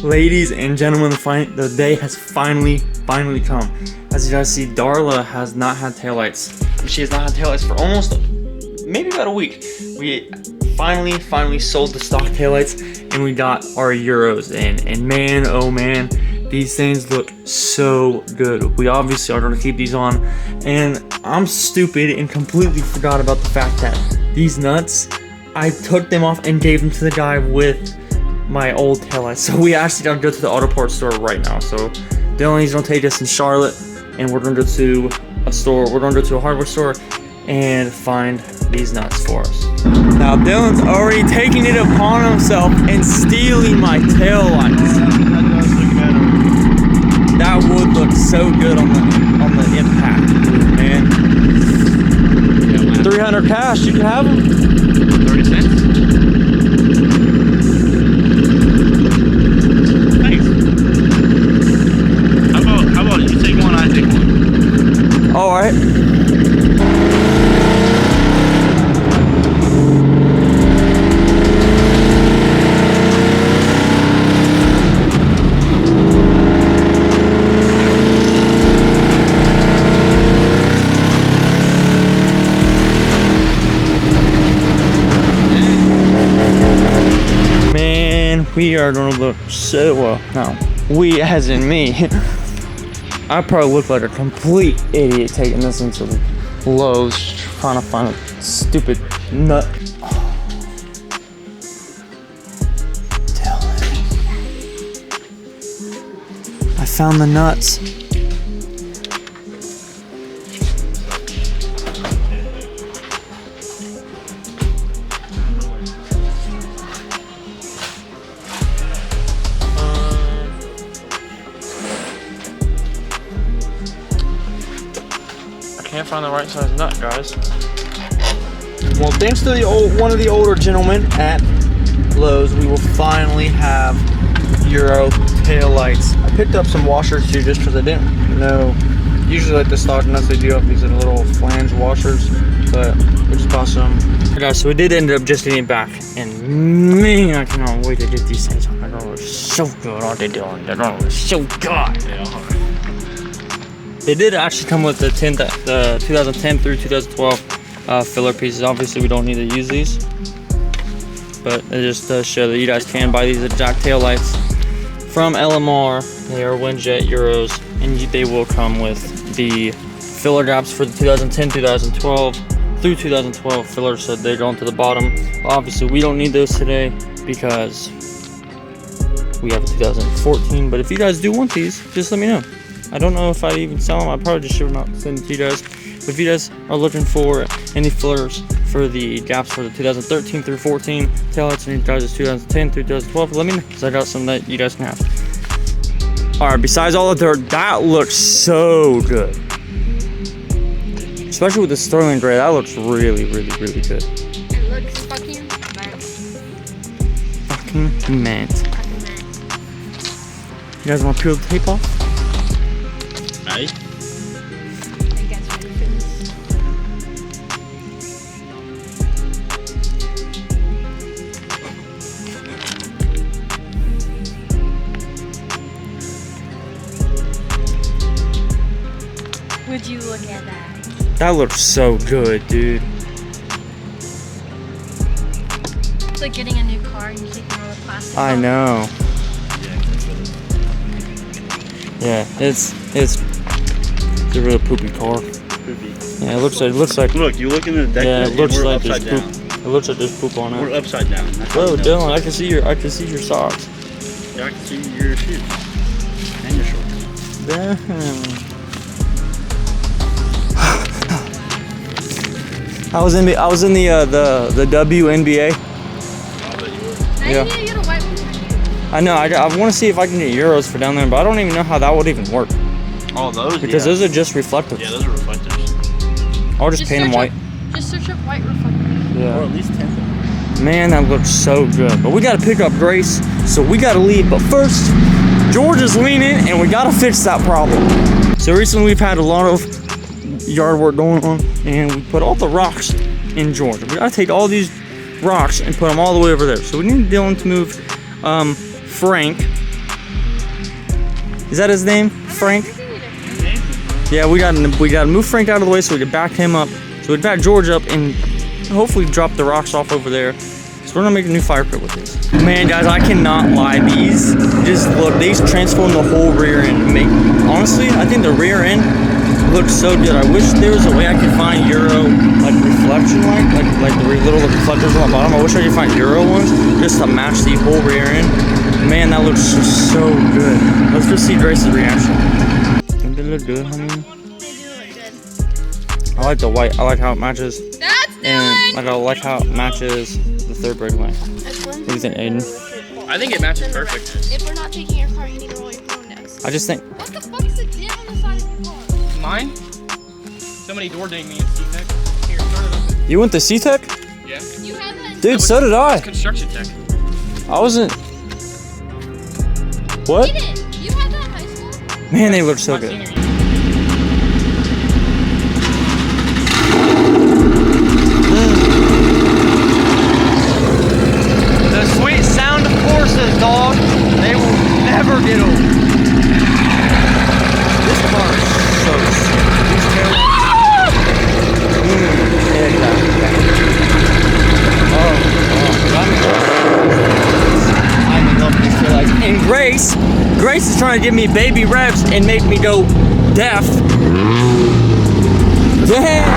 Ladies and gentlemen, the day has finally come. As you guys see, Darla has not had taillights. She has not had taillights for almost, maybe about a week. We finally sold the stock taillights and we got our Euros in. And man, oh man, these things look so good. We obviously are gonna keep these on. And I'm stupid and completely forgot about the fact that these nuts, I took them off and gave them to the guy with my old taillights. So we actually gotta go to the auto parts store right now. So Dylan's gonna take us in Charlotte and we're gonna go to a store. We're gonna go to a hardware store and find these nuts for us. Now Dylan's already taking it upon himself and stealing my taillights. That would look so good on the impact, man. 300 cash, you can have them. 30 cents. How about you take one, I take one. All right. Man, we are gonna look so well. No, we as in me. I probably look like a complete idiot taking this into Lowe's trying to find a stupid nut. I found the nuts. Can't find the right size nut, guys. Well, thanks to one of the older gentlemen at Lowe's, we will finally have Euro tail lights. I picked up some washers too, just because I didn't know. Usually, like the stock nuts, they do have these little flange washers, but we just bought some. Okay, guys, so we did end up just getting it back, and man, I cannot wait to get these things on. They're gonna look so good, aren't they, Dylan? They're gonna look so good. Yeah. They did actually come with the 2010 through 2012 filler pieces. Obviously, we don't need to use these, but it just does show that you guys can buy these exact tail lights from LMR. They are Windjet Euros, and they will come with the filler gaps for the 2010, 2012 through 2012 fillers, so they're going to the bottom. But obviously, we don't need those today because we have a 2014. But if you guys do want these, just let me know. I don't know if I'd even sell them. I'd probably just ship them out and send them to you guys. But if you guys are looking for any fillers for the gaps for the 2013 through 14 taillights, and you guys is 2010 through 2012, let me know, because I got some that you guys can have. All right, besides all of that, that looks so good. Especially with the sterling gray, that looks really good. It looks fucking mint. Fucking mint. You guys want to peel the tape off? Right. I guess we're finished. Would you look at that? That looks so good, dude. It's like getting a new car and taking all the plastic I off. know. Yeah, it's a real poopy car. Poopy. Yeah, it looks like. Look, you look in the deck. Yeah, it looks we're like there's upside poop. down. It looks like there's poop on We're it. upside down. That's how Whoa, you know. Dylan, I can see your socks. Yeah, I can see your shoes and your shorts. Damn. I was in the WNBA. Now Yeah. you need to get a white one. I know. I want to see if I can get Euros for down there, but I don't even know how that would even work All those? because those are just reflective. Yeah, those are reflectors. I'll just paint them white. Just search up white reflectors. Or Yeah. at least 10. Man, that looks so good. But we got to pick up Grace, so we got to leave. But first, George is leaning, and we got to fix that problem. So recently, we've had a lot of yard work going on, and we put all the rocks in Georgia. We got to take all these rocks and put them all the way over there. So we need Dylan to move Frank Is that his name? Frank? Yeah, we gotta move Frank out of the way so we can back him up. So we back George up and hopefully drop the rocks off over there. So we're gonna make a new fire pit with this. Man, guys, I cannot lie. These just look. These transform the whole rear end. Honestly, I think the rear end looks so good. I wish there was a way I could find Euro like reflection light, like the little reflectors on the bottom. I wish I could find Euro ones just to match the whole rear end. Man, that looks just so good. Let's just see Grace's reaction. Don't they look good, honey? They do look good. I like the white. I like how it matches. That's And done! I like how it matches the third breakaway. What do you think, Aiden? I think it matches perfect. If we're not taking your car, you need to roll your phone next. I just think. What the fuck is the dent on the side of your car? Mine? Somebody door dinged me at C-Tech. Here, start it up. You went to C-Tech? Yeah. You have that? Dude, so did I. Construction tech. I wasn't. What? You did. You had that in high school? Man, they look so My good. senior year. The sweet sound of horses, dog. They will never get old. This car is so sick. These taillights. I'm in love with these taillights. And Grace is trying to give me baby revs and make me go deaf. Damn.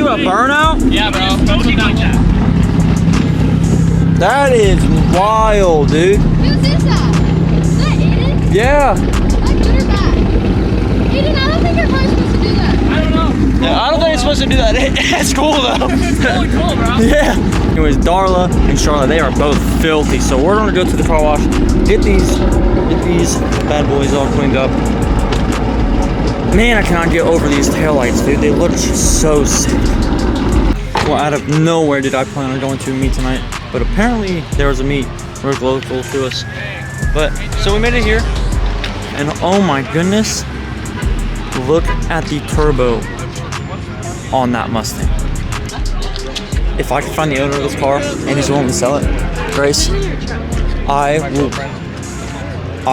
A burnout? Yeah, bro. Something like that. That is wild, dude. Whose is that? Is that Aiden? Yeah. Like good or bad? Aiden, I don't think your car's supposed to do that. I don't know. Yeah, I don't think it's supposed to do that. That's cool though. It's really cool, bro. Yeah. Anyways, Darla and Charlotte, they are both filthy. So we're gonna go to the car wash, get these bad boys all cleaned up. Man, I cannot get over these taillights, dude. They look just so sick. Well, out of nowhere did I plan on going to a meet tonight, but apparently there was a meet local to us. But so we made it here, and oh my goodness, look at the turbo on that Mustang. If I can find the owner of this car and he's willing to sell it, Grace, I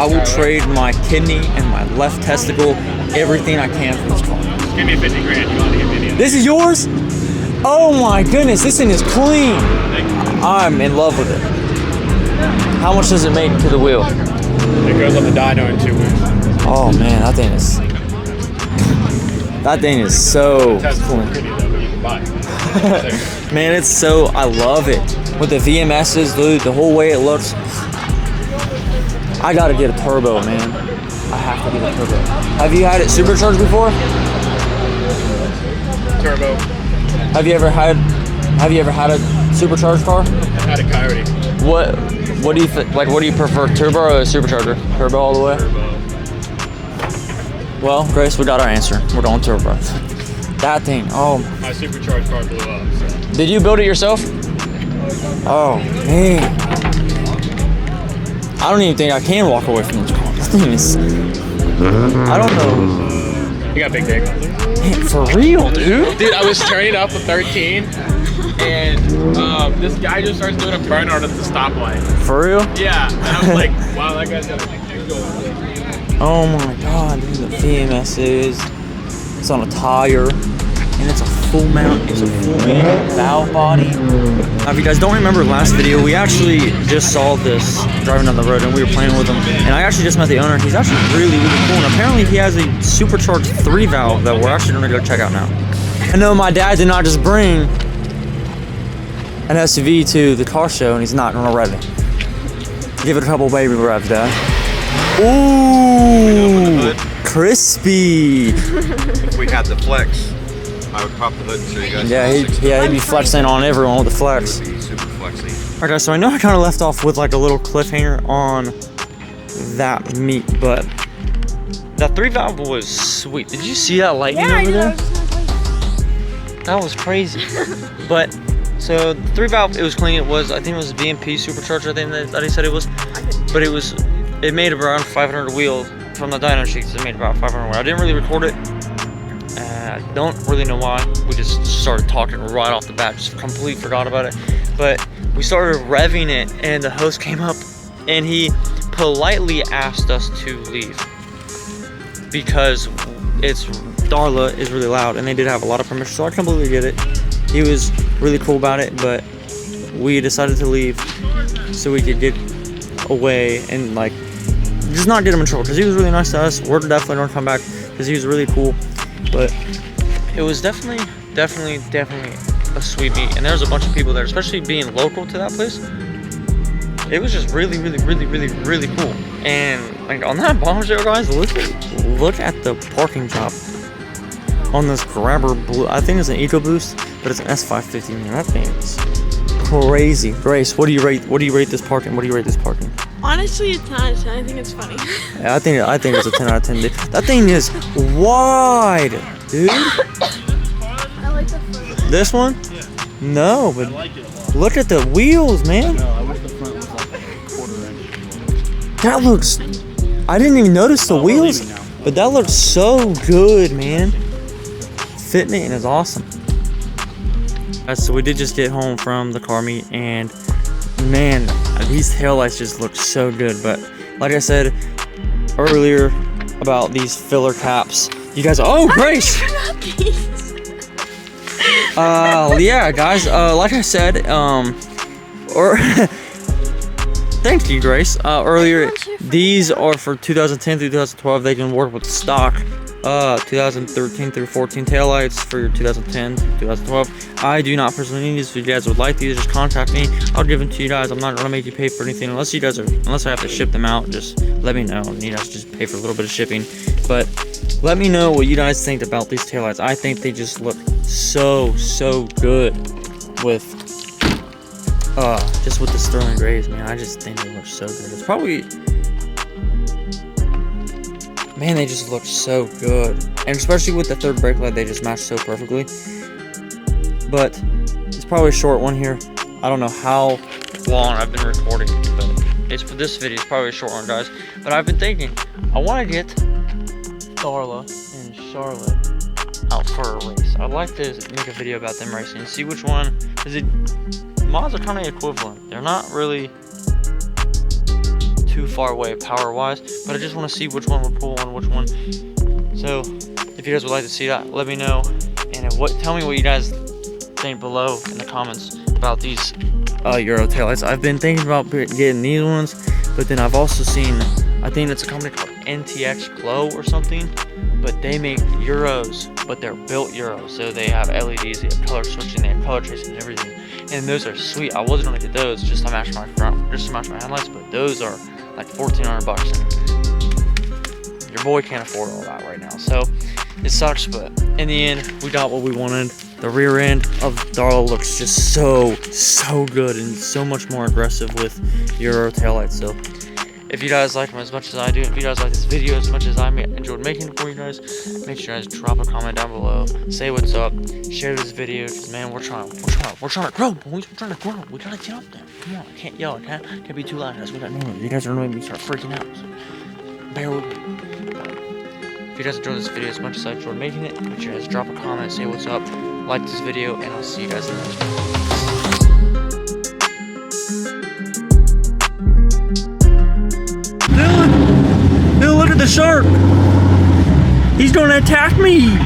will trade my kidney and my left testicle, everything I can for this car. Give me 50 grand. You want to give me This is yours? Oh my goodness, this thing is clean. I'm in love with it. How much does it make to the wheel? It goes on the dyno in 2 weeks. Oh man, that thing is so clean. Man, it's so, I love it. With the VMSs, dude, the whole way it looks. I gotta get a turbo, man. I have to get a turbo. Have you had it supercharged before? Turbo. Have you ever had a supercharged car? I've had a Coyote. What do you think? Like, what do you prefer, turbo or a supercharger? Turbo all the way. Turbo. Well, Grace, we got our answer. We're going turbo. That thing. Oh. My supercharged car blew up. So. Did you build it yourself? Oh man. I don't even think I can walk away from this car. This thing is. I don't know. You got big dick. Man, for real, dude. Dude, I was turning up with 13, and this guy just starts doing a burnout at the stoplight. For real? Yeah, and I was like, wow, that guy's got a big dick going. Oh my god, dude, the VMS is. It's on a tire, and it's a full mount. It's a full valve body. Now, if you guys don't remember last video, we actually just saw this driving down the road, and we were playing with him. And I actually just met the owner. He's actually really, really cool. And apparently, he has a supercharged 3-valve that we're actually gonna go check out now. I know my dad did not just bring an SUV to the car show, and he's not gonna rev it. Give it a couple baby revs, Dad. Ooh, crispy. If we had the flex, I would pop the hood and show you guys. Yeah, he'd be flexing on everyone with the flex. It would be super flexy. Alright guys, so I know I kind of left off with like a little cliffhanger on that meat, but that 3-valve was sweet. Did you see that lightning over there? That was crazy. But so the 3-valve, it was clean. It was, I think it was BMP supercharger. I think that he said it was, but it made around 500 wheel from the dyno sheets. It made about 500 wheel. I didn't really record it. I don't really know why. We just started talking right off the bat, just completely forgot about it. But we started revving it, and the host came up and he politely asked us to leave because Darla is really loud, and they did have a lot of permission, so I completely get it. He was really cool about it, but we decided to leave so we could get away and like just not get him in trouble, because he was really nice to us. We're definitely gonna come back because he was really cool. But it was definitely a sweet meet, and there was a bunch of people there, especially being local to that place. It was just really cool. And like on that bombshell, guys, look at the parking job on this Grabber Blue. I think it's an EcoBoost, but it's an S550. Man, that thing is crazy. Grace, what do you rate this parking? What do you rate this parking? Honestly, it's 10 out of 10. I think it's funny. Yeah, I think it's a 10 out of 10. Dude. That thing is wide, dude. I like the front. This one? Yeah. No, but I like it a lot. look at the wheels, man. No, I wish the front was like a quarter inch. That looks. I didn't even notice the Oh, we're wheels, leaving now. but that looks so good, man. Fitting it is awesome. So we did just get home from the car meet, and man, these taillights just look so good. But like I said earlier about these filler caps, you guys. Oh, Grace. Yeah, guys. Like I said, thank you, Grace. Earlier, these are for 2010 through 2012. They can work with stock 2013 through 14 taillights for your 2010 to 2012. I do not personally need these. If you guys would like these, just contact me. I'll give them to you guys. I'm not gonna make you pay for anything unless I have to ship them out. Just let me know, and you guys just pay for a little bit of shipping. But let me know what you guys think about these taillights. I think they just look so good with just with the sterling grays, man. I just think they look so good. It's probably, man, they just look so good, and especially with the third brake light, they just match so perfectly. But it's probably a short one here. I don't know how long I've been recording, but it's for this video. It's probably a short one, guys. But I've been thinking I want to get Darla and Charlotte out for a race. I'd like to make a video about them racing, see which one, because mods are kind of equivalent. They're not really too far away power wise, but I just want to see which one would pull on which one. So if you guys would like to see that, let me know, and tell me what you guys think below in the comments about these Euro taillights. I've been thinking about getting these ones, but then I've also seen, I think it's a company called NTX Glow or something, but they make Euros, but they're built Euros, so they have LEDs, they have color switching, they have color tracing and everything, and those are sweet. I wasn't gonna get those just to match my headlights, but those are like $1,400, and your boy can't afford all that right now, so it sucks. But in the end, we got what we wanted. The rear end of Darla looks just so good and so much more aggressive with Euro taillights. So if you guys like them as much as I do, if you guys like this video as much as I enjoyed making it for you guys, make sure you guys drop a comment down below, say what's up, share this video, because man, we're trying to grow, boys. We're trying to grow. We gotta get up there. Come on, I can't yell, okay? Can't be too loud, guys. We got neighbors. You guys are gonna make me start freaking out. So bear with me. If you guys enjoyed this video as much as I enjoyed making it, make sure you guys drop a comment, say what's up, like this video, and I'll see you guys in the next one. Dude, look at the shark. He's gonna attack me.